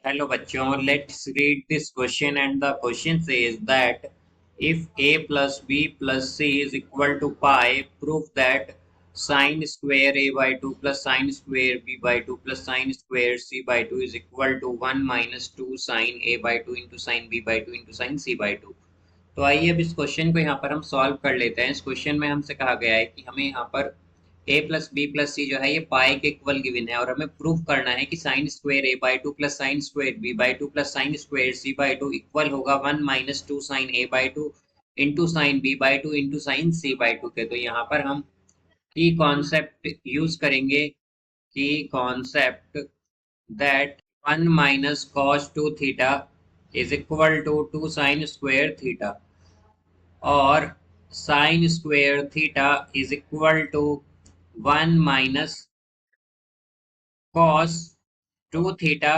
Hello bachchon, let's read this question, and the question says that if a plus b plus c is equal to pi, prove that sine square a by 2 plus sine square b by 2 plus sine square c by 2 is equal to 1 minus 2 sine a by 2 into sine b by 2 into sine c by 2। तो आइए अब इस question को यहाँ पर हम solve कर लेते हैं। इस क्वेश्चन में हमसे कहा गया है कि हमें यहाँ पर a प्लस बी प्लस सी जो है ये पाई के इक्वल गिवन है, और हमें प्रूव करना है कि sine square A by two plus sine square B by two plus sine square C by two equal होगा 1 minus 2 sine A by two into sine B by two into sine C by two के। तो यहाँ पर हम की concept use करेंगे, की concept that 1 minus cos 2 theta is equal to 2 sine square theta, और sine square theta is equal to 1 minus cos 2 theta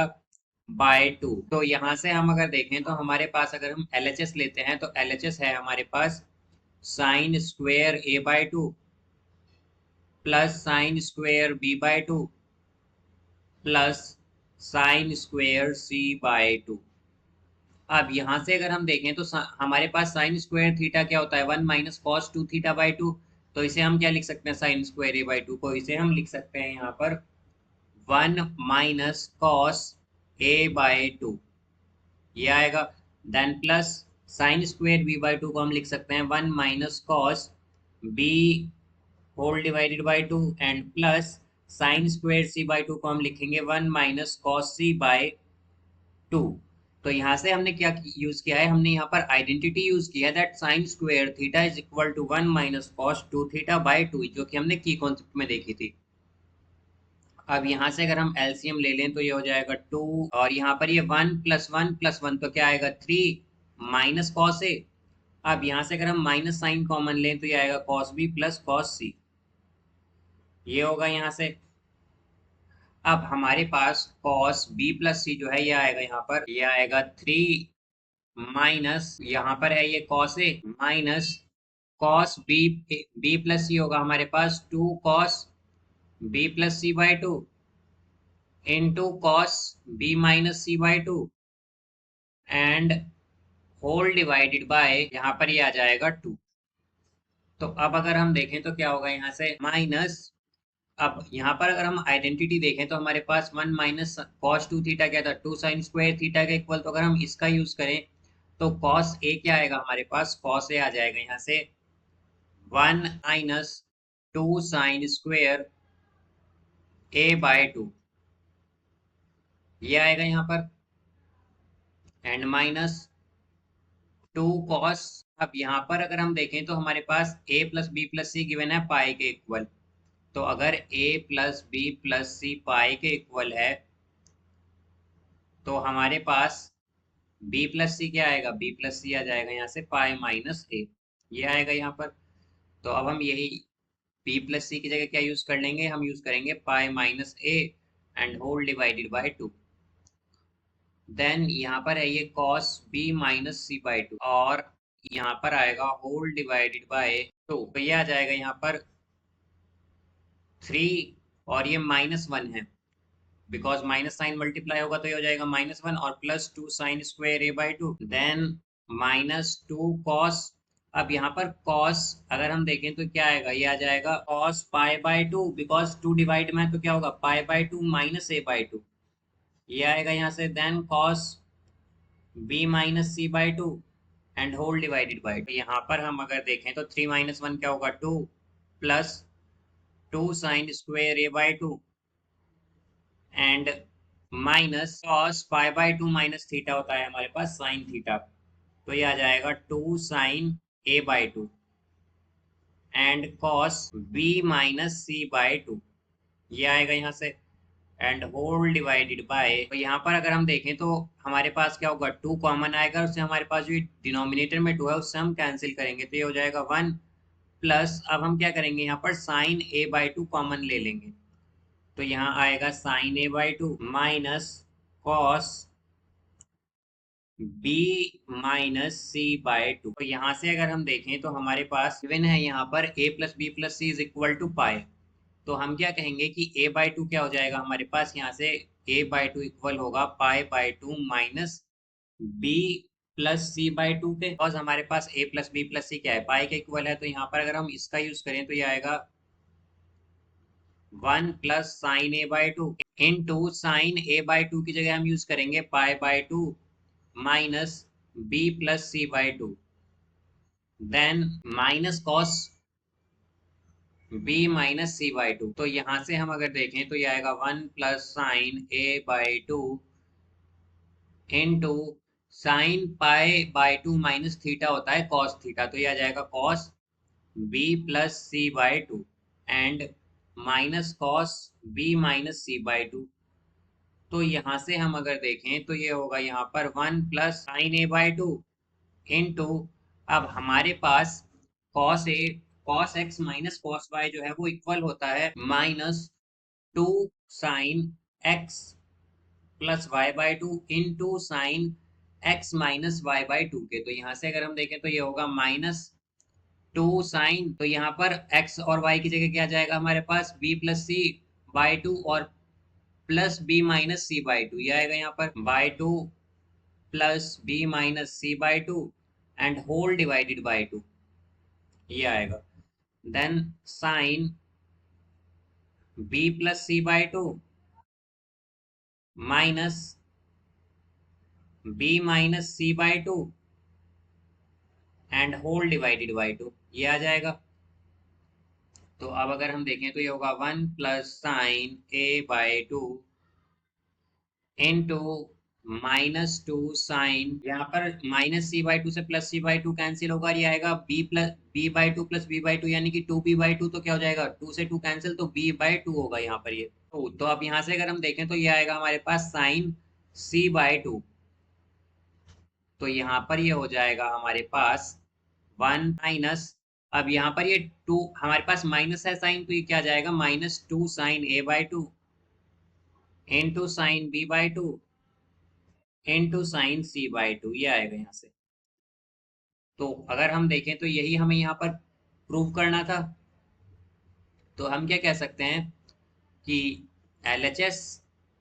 by 2। तो यहां से हम अगर देखें तो हमारे पास, अगर हम एलएचएस लेते हैं तो एलएचएस है हमारे पास sine square A by two plus sine square B by two plus sine square C by two. अब यहां से अगर हम देखें तो हमारे पास साइन स्क्वायर थीटा क्या होता है 1 माइनस कॉस 2 थीटा बाई 2। तो इसे हम क्या लिख सकते हैं, साइन स्क्वायर ए बाई 2 को इसे हम लिख सकते हैं यहाँ पर 1 माइनस कॉस ए बाई 2, ये आएगा। Then plus sine square B by 2 को हम लिख सकते हैं 1 minus cos B whole divided by 2, and plus sine square C by 2 को हम लिखेंगे 1 माइनस कॉस सी बाई 2। तो यहाँ से हमने क्या यूज किया है, हमने यहाँ पर आइडेंटिटी यूज किया है that sine square theta is equal to 1 minus cos 2 theta by 2, जो कि हमने की कॉन्सेप्ट में देखी थी। अब यहाँ से अगर हम एलसीएम ले लें तो ये हो जाएगा 2, और यहाँ पर ये 1 प्लस 1 प्लस 1 तो क्या आएगा 3 माइनस कॉस ए। अब यहाँ से अगर हम माइनस साइन कॉमन लें तो ये आएगा कॉस बी प्लस कॉस सी, ये होगा यहाँ से। अब हमारे पास cos b प्लस सी जो है ये आएगा, यहाँ पर ये आएगा 3 माइनस, यहाँ पर है ये cos a minus cos b plus C होगा हमारे पास 2 cos b plus C by 2 into cos b minus C by 2 and whole divided by, यहाँ पर ये आ जाएगा 2। तो अब अगर हम देखें तो क्या होगा यहाँ से माइनस, अब यहाँ पर अगर हम आइडेंटिटी देखें तो हमारे पास 1 माइनस कॉस 2 थीटा क्या था 2 साइन स्क्वायर थीटा के इक्वल। तो अगर हम इसका यूज करें तो कॉस ए क्या आएगा हमारे पास, कॉस ए आ जाएगा यहाँ से 1 minus 2 sine square A bye 2, ये आएगा यहाँ पर, एंड माइनस 2 कॉस। अब यहाँ पर अगर हम देखें तो हमारे पास a plus B plus C given है पाई के इक्वल। तो अगर a plus B plus C pi के इक्वल है तो हमारे पास b प्लस सी क्या आएगा, b प्लस सी आ जाएगा यहाँ से पाई माइनस ए, ये आएगा यहाँ पर। तो अब हम यही b प्लस सी की जगह क्या यूज कर लेंगे, हम यूज करेंगे pi minus A and whole divided by 2। Then यहाँ पर है ये cos b minus C by 2, और यहाँ पर आएगा होल डिवाइडेड बाय 2। तो ये आ जाएगा यहाँ पर 3, और ये -1 है बिकॉज माइनस साइन मल्टीप्लाई होगा तो ये हो जाएगा -1, और plus 2 sine square A by 2, then -2 cos. अब यहाँ पर कॉस अगर हम देखें तो क्या आएगा, ये आ जाएगा cos pi by 2, because 2 divide में है तो क्या होगा pi by 2 minus A by 2, ये आएगा यहाँ से। Then cos b minus C by 2 and whole divided by 2। यहाँ पर हम अगर देखें तो 3 माइनस 1 क्या होगा 2 plus 2 sine square A by 2 and minus cos pi by 2 minus theta होता है हमारे पास साइन थीटा, तो ये आ जाएगा 2 sine A by 2 and cos b minus C by 2, ये आएगा यहाँ से, एंड होल डिवाइडेड बाय। तो यहाँ पर अगर हम देखें तो हमारे पास क्या होगा 2 कॉमन आएगा, उससे हमारे पास जो डिनोमिनेटर में 2 है उससे हम कैंसिल करेंगे तो ये हो जाएगा 1 प्लस, अब हम क्या करेंगे यहाँ पर साइन ए बाई 2 कॉमन ले लेंगे तो यहाँ आएगा sine A by 2 minus cos b minus C by 2। तो यहाँ से अगर हम देखें तो हमारे पास गिवन है यहाँ पर a plus B plus C is equal to pi. तो हम क्या कहेंगे कि a बाई 2 क्या हो जाएगा हमारे पास यहाँ से A/2 इक्वल होगा π/2 minus B plus C by two के। बिकॉज हमारे पास A+B+C क्या है, पाई के इक्वल है, तो यहाँ पर अगर हम इसका यूज करें तो ये आएगा 1 + sin A/2 into sin A/2 की जगह हम यूज करेंगे π/2 minus B+C/2 then minus cos B-C/2। तो यहां से हम अगर देखें तो ये आएगा 1 + sin A/2 into sin π/2 minus theta होता है कॉस थीटा, तो ये आ जाएगा cos B+C/2 and minus cos B-C/2। तो यहां से हम अगर देखें तो ये होगा यहाँ पर 1 + sin A/2 इंटू, अब हमारे पास cos X minus cos Y जो है वो इक्वल होता है -2 sin x plus y/2 into sine X minus y/2 के। तो यहाँ से अगर हम देखें तो ये होगा -2 sin, तो यहाँ पर x और y की जगह क्या जाएगा हमारे पास B+C/2 और प्लस B-C/2, ये आएगा यहाँ पर by 2 plus B-C/2 and whole divided by 2, ये आएगा then sine B+C/2 minus B-C/2 and whole divided by 2, ये आ जाएगा। तो अब अगर हम देखें तो ये होगा 1 + sin A/2 इंटू -2 sin, यहाँ पर -C/2 से +C/2 कैंसिल होगा, ये आएगा B/2 प्लस B/2 यानी कि 2B/2, तो क्या हो जाएगा 2 से 2 कैंसिल, तो B/2 होगा यहाँ पर ये। तो अब यहाँ से अगर हम देखें तो ये आएगा हमारे पास sin C/2, तो यहाँ पर ये हो जाएगा हमारे पास 1 माइनस, अब यहाँ पर ये 2 हमारे पास माइनस है साइन, तो ये क्या जाएगा -2 sin A/2 into sine B/2 into sine C/2, ये आएगा यहाँ से। तो अगर हम देखें तो यही हमें यहाँ पर प्रूव करना था, तो हम क्या कह सकते हैं कि LHS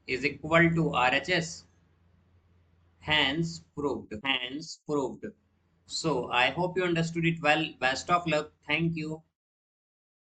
is equal to RHS, hence proved. So I hope you understood it well. Best of luck. Thank you.